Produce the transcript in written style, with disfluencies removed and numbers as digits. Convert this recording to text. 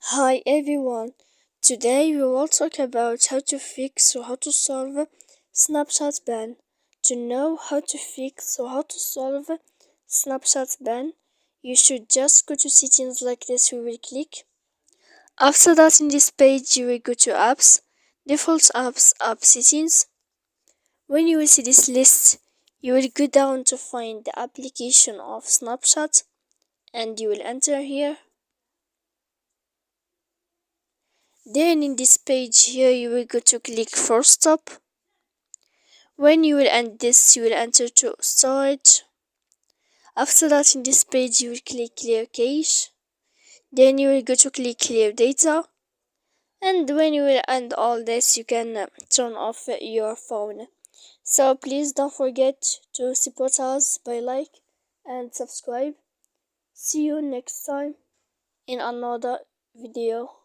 Hi everyone, today we will talk about how to fix or how to solve Snapchat ban. To know how to fix or how to solve Snapchat ban, you should just go to settings like this. We will click. After that, in this page you will go to apps, default apps, app settings. When you will see this list, you will go down to find the application of Snapchat and you will enter here. Then in this page here you will go to click for stop. When you will end this, you will enter to storage. After that, in this page you will click clear cache. Then you will go to click clear data. And when you will end all this, you can turn off your phone. So please don't forget to support us by like and subscribe. See you next time in another video.